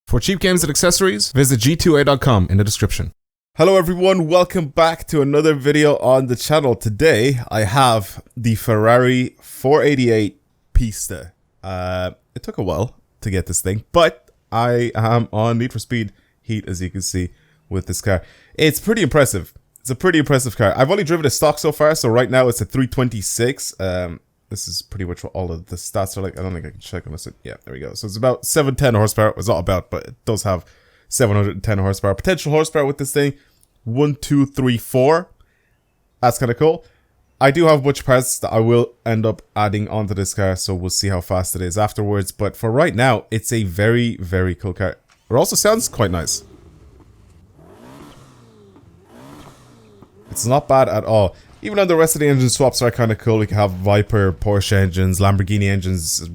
For cheap games and accessories, visit g2a.com in the description. Hello everyone, welcome back to another video on the channel. Today I have the Ferrari 488 Pista. It took a while to get this thing, but I am on Need for Speed Heat, as you can see with this car. It's pretty impressive. It's a pretty impressive car. I've only driven it stock so far, so right now it's a 326. This is pretty much what all of the stats are like. I don't think I can check unless it... Yeah, there we go. So it's about 710 horsepower. It's not about, but it does have 710 horsepower. Potential horsepower with this thing, 1, 2, 3, 4. That's kind of cool. I do have a bunch of parts that I will end up adding onto this car, so we'll see how fast it is afterwards. But for right now, it's a very, very cool car. It also sounds quite nice. It's not bad at all. Even though the rest of the engine swaps are kind of cool. We can have Viper, Porsche engines, Lamborghini engines,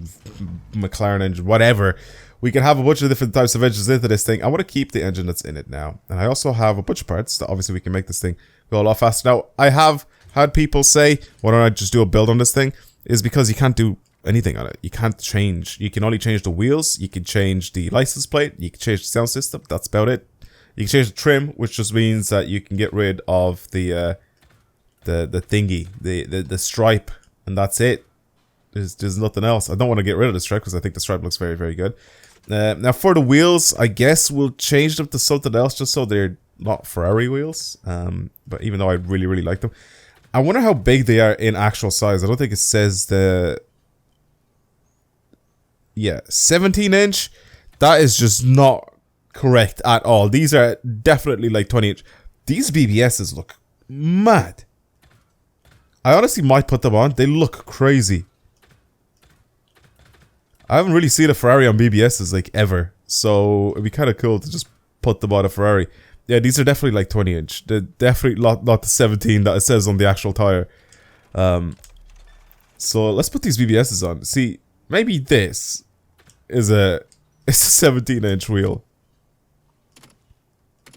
McLaren engine, whatever. We can have a bunch of different types of engines into this thing. I want to keep the engine that's in it now. And I also have a bunch of parts that obviously we can make this thing go a lot faster. Now, I have had people say, why don't I just do a build on this thing? Is because you can't do anything on it. You can't change. You can only change the wheels. You can change the license plate. You can change the sound system. That's about it. You can change the trim, which just means that you can get rid of the thingy, the stripe, and that's it. There's nothing else. I don't want to get rid of the stripe because I think the stripe looks very, very good. Now for the wheels, I guess we'll change them to something else just so they're not Ferrari wheels. But even though I really, really like them, I wonder how big they are in actual size. I don't think it says the... Yeah, 17-inch. That is just not correct at all. These are definitely like 20-inch. These BBSs look mad. I honestly might put them on. They look crazy. I haven't really seen a Ferrari on BBSs like ever, so it'd be kind of cool to just put them on a Ferrari. Yeah, these are definitely like 20-inch. They're definitely not the 17 that it says on the actual tire. So let's put these BBSs on. See, maybe this is a 17-inch wheel.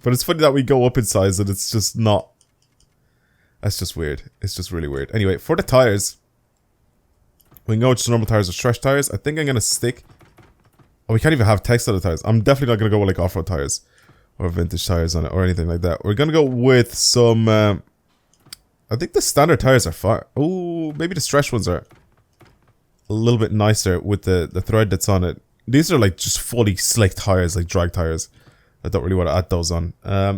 But it's funny that we go up in size and it's just not. That's just weird. It's just really weird. Anyway, for the tires, we can go with just normal tires or stretch tires. I think I'm going to stick... Oh, we can't even have text on the tires. I'm definitely not going to go with like off-road tires or vintage tires on it or anything like that. We're going to go with some... I think the standard tires are fine. Oh, maybe the stretch ones are a little bit nicer with the thread that's on it. These are like just fully slick tires, like drag tires. I don't really want to add those on.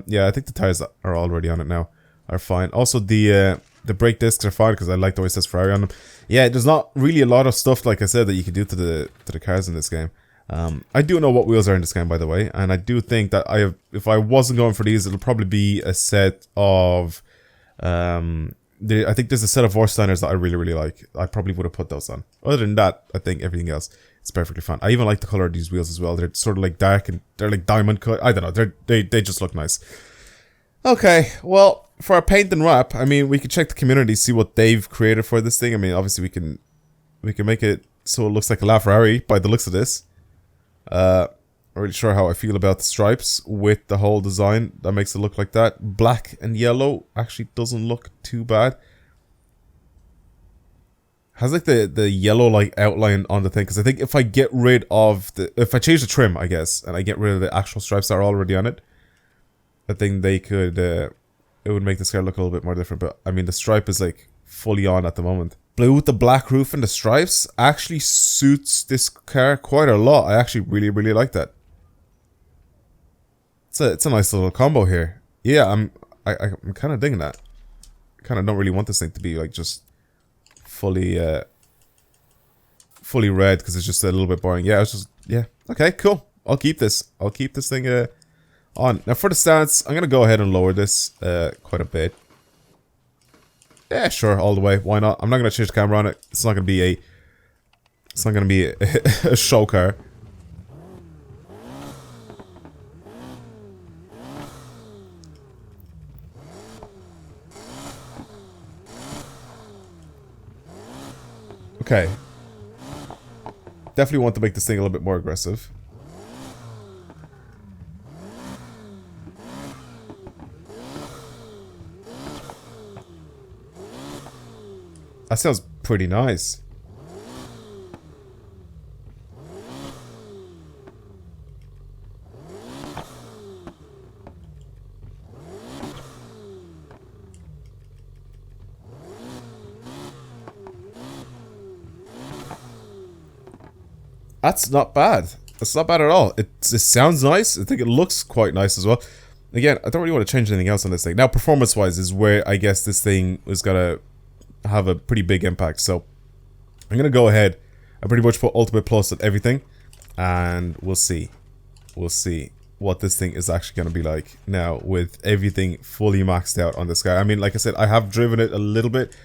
Yeah, I think the tires that are already on it now are fine. Also, the brake discs are fine because I like the way it says Ferrari on them. Yeah, there's not really a lot of stuff, like I said, that you can do to the cars in this game. I do know what wheels are in this game, by the way, and I do think that if I wasn't going for these, it'll probably be a set of... I think there's a set of Vorsteiners that I really, really like. I probably would have put those on. Other than that, I think everything else is perfectly fine. I even like the color of these wheels as well. They're sort of like dark and they're like diamond cut. I don't know. They just look nice. Okay, well, for our paint and wrap, I mean, we can check the community, see what they've created for this thing. I mean, obviously we can make it so it looks like a LaFerrari by the looks of this. I'm really sure how I feel about the stripes with the whole design that makes it look like that. Black and yellow actually doesn't look too bad. Has like the yellow like outline on the thing, because I think if I get rid of if I change the trim, I guess, and I get rid of the actual stripes that are already on it, I think they could, it would make this car look a little bit more different. But I mean, the stripe is like fully on at the moment. Blue with the black roof and the stripes actually suits this car quite a lot. I actually really, really like that. It's a nice little combo here. Yeah, I'm kind of digging that. I kind of don't really want this thing to be like just fully red because it's just a little bit boring. Yeah, it's just, yeah. Okay, cool. I'll keep this. I'll keep this thing on. Now for the stance, I'm gonna go ahead and lower this quite a bit. Yeah, sure, all the way. Why not? I'm not gonna change the camera on it. It's not gonna be a show car. Okay. Definitely want to make this thing a little bit more aggressive. That sounds pretty nice. That's not bad. That's not bad at all. It sounds nice. I think it looks quite nice as well. Again, I don't really want to change anything else on this thing. Now, performance-wise is where I guess this thing is going to have a pretty big impact. So, I'm going to go ahead. I pretty much put Ultimate Plus on everything. And we'll see. We'll see what this thing is actually going to be like now with everything fully maxed out on this guy. I mean, like I said, I have driven it a little bit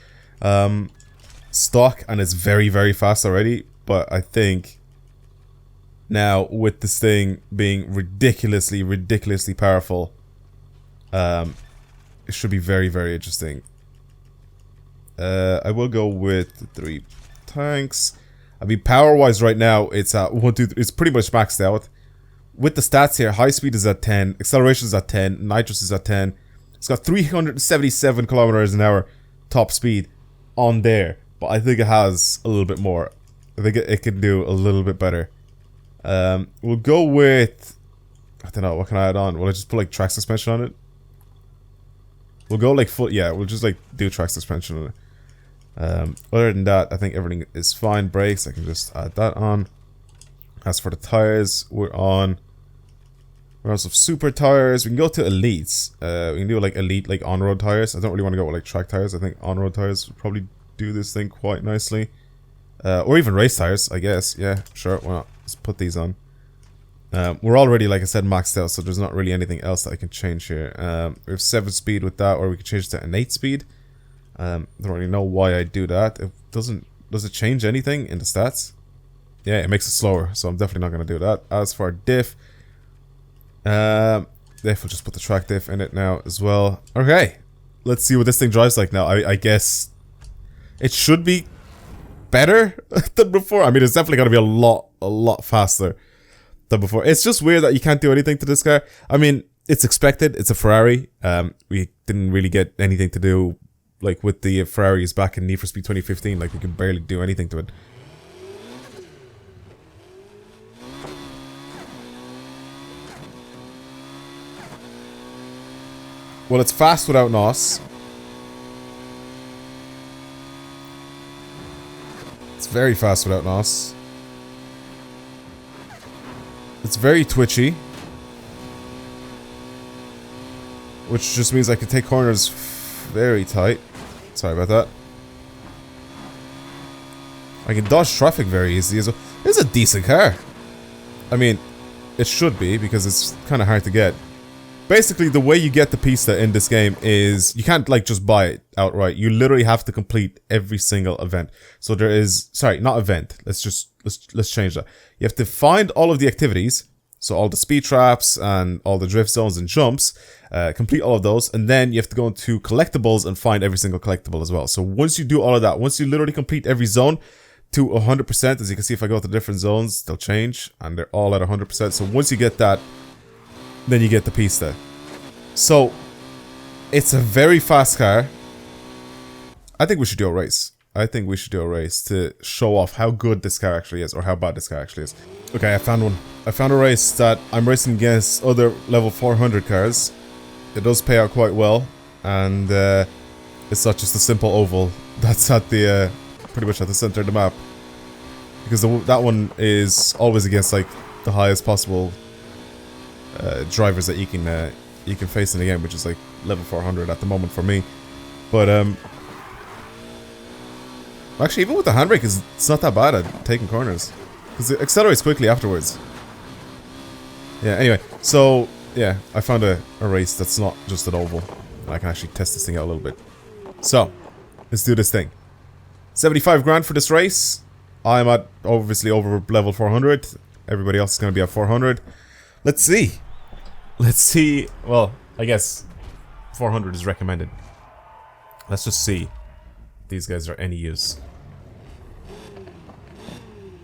stock, and it's very, very fast already. But I think now with this thing being ridiculously powerful, it should be very, very interesting. I will go with the 3 tanks. I mean, power-wise right now, it's at 1, 2, 3, it's pretty much maxed out. With the stats here, high speed is at 10, acceleration is at 10, nitrous is at 10. It's got 377 kilometers an hour top speed on there, but I think it has a little bit more. I think it can do a little bit better. We'll go with, I don't know, what can I add on? Will I just put like track suspension on it? We'll go like full, yeah, we'll just like do track suspension on it. Other than that, I think everything is fine. Brakes, I can just add that on. As for the tires, we're on some super tires. We can go to elites. We can do like elite, like on-road tires. I don't really want to go with like track tires. I think on-road tires would probably do this thing quite nicely. Or even race tires, I guess. Yeah, sure, why not? Let's put these on. We're already, like I said, maxed out, so there's not really anything else that I can change here. We have 7 speed with that, or we can change it to an 8 speed. Don't really know why I do that. It doesn't. Does it change anything in the stats? Yeah, it makes it slower, so I'm definitely not going to do that. As for diff, we'll just put the track diff in it now as well. Okay, let's see what this thing drives like now. I guess it should be better than before. I mean, it's definitely going to be a lot faster than before. It's just weird that you can't do anything to this car. I mean, it's expected. It's a Ferrari. We didn't really get anything to do like with the Ferraris back in Need for Speed 2015. Like, we could barely do anything to it. Well, it's fast without NOS. It's very fast without NOS. It's very twitchy, which just means I can take corners very tight. Sorry about that. I can dodge traffic very easily as well. It's a decent car. I mean, it should be, because it's kind of hard to get. Basically, the way you get the pista in this game is you can't like just buy it outright. You literally have to complete every single event. So there is, sorry, not event. Let's change that. You have to find all of the activities, so all the speed traps and all the drift zones and jumps, complete all of those, and then you have to go into collectibles and find every single collectible as well. So once you do all of that, once you literally complete every zone to 100%, as you can see, if I go to different zones, they'll change, and they're all at 100%. So once you get that, then you get the pista. So it's a very fast car. I think we should do a race. I think we should do a race to show off how good this car actually is, or how bad this car actually is. Okay, I found one. I found a race that I'm racing against other level 400 cars. It does pay out quite well, and it's not just a simple oval that's at the pretty much at the center of the map, because that one is always against like the highest possible drivers that you can face in the game, which is like level 400 at the moment for me. But actually, even with the handbrake, it's not that bad at taking corners, because it accelerates quickly afterwards. Yeah, anyway, so yeah, I found a race that's not just an oval. I can actually test this thing out a little bit. So let's do this thing. 75 grand for this race. I'm at obviously over level 400. Everybody else is going to be at 400. Let's see. Let's see. Well, I guess 400 is recommended. Let's just see if these guys are any use.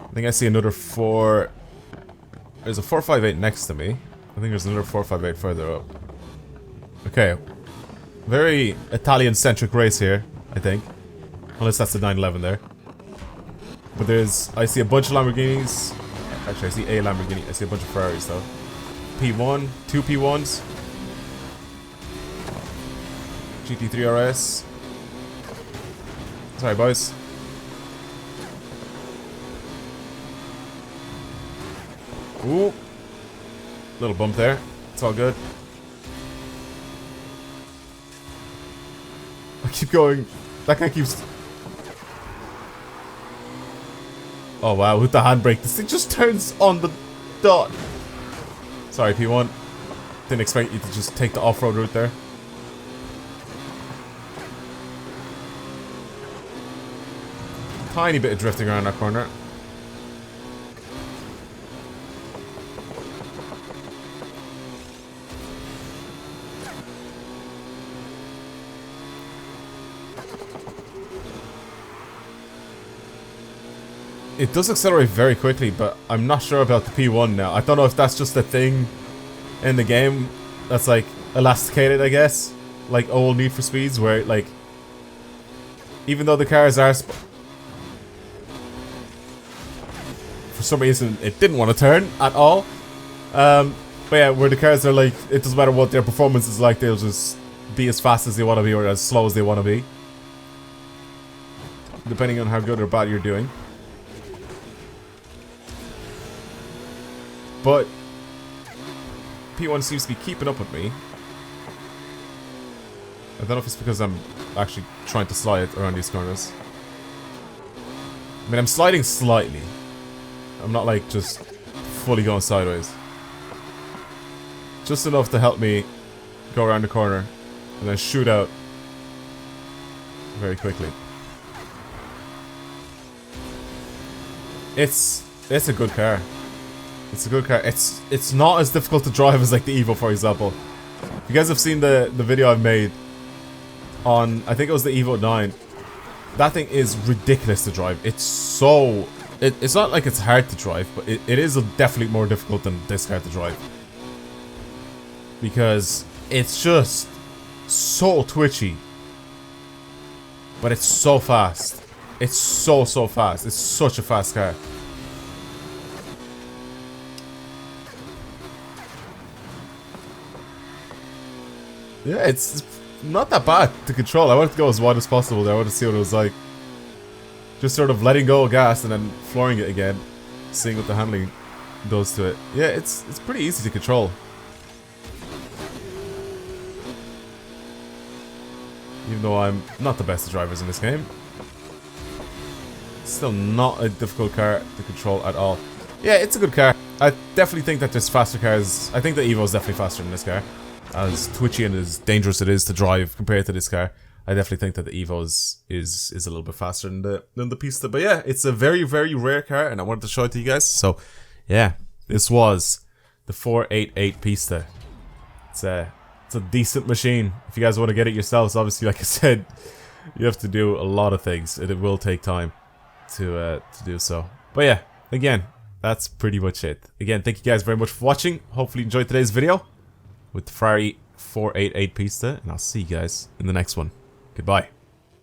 I think I see another 4. There's a 458 next to me. I think there's another 458 further up. Okay. Very Italian-centric race here, I think. Unless that's the 911 there. But I see a bunch of Lamborghinis. Actually, I see a Lamborghini. I see a bunch of Ferraris though. P1, 2 P1s. GT3 RS. Sorry, boys. Ooh. Little bump there. It's all good. I keep going. That guy keeps... Oh wow, with the handbrake. This thing just turns on the dot. Sorry, P1. Didn't expect you to just take the off-road route there. Tiny bit of drifting around that corner. It does accelerate very quickly, but I'm not sure about the P1 now. I don't know if that's just a thing in the game that's like elasticated, I guess. Like old Need for Speeds, where like even though the cars are for some reason it didn't want to turn at all. But yeah, where the cars are like, it doesn't matter what their performance is like, they'll just be as fast as they want to be or as slow as they want to be, depending on how good or bad you're doing. But P1 seems to be keeping up with me. I don't know if it's because I'm actually trying to slide around these corners. I mean, I'm sliding slightly. I'm not like just fully going sideways. Just enough to help me go around the corner and then shoot out very quickly. It's a good car. It's a good car. It's not as difficult to drive as like the Evo, for example. You guys have seen the video I've made on, I think it was the Evo 9. That thing is ridiculous to drive. It's so... It's not like it's hard to drive, but it is definitely more difficult than this car to drive. Because it's just so twitchy. But it's so fast. It's so fast. It's such a fast car. Yeah, it's not that bad to control. I wanted to go as wide as possible there. I wanted to see what it was like. Just sort of letting go of gas and then flooring it again. Seeing what the handling does to it. Yeah, it's pretty easy to control. Even though I'm not the best of drivers in this game. It's still not a difficult car to control at all. Yeah, it's a good car. I definitely think that there's faster cars. I think the Evo is definitely faster than this car. As twitchy and as dangerous it is to drive compared to this car, I definitely think that the Evo is a little bit faster than the Pista. But yeah, it's a very, very rare car, and I wanted to show it to you guys. So yeah, this was the 488 Pista. It's a decent machine. If you guys want to get it yourselves, obviously, like I said, you have to do a lot of things, and it will take time to do so. But yeah, again, that's pretty much it. Again, thank you guys very much for watching. Hopefully you enjoyed today's video with the FERRARI 488 Pista, and I'll see you guys in the next one. Goodbye.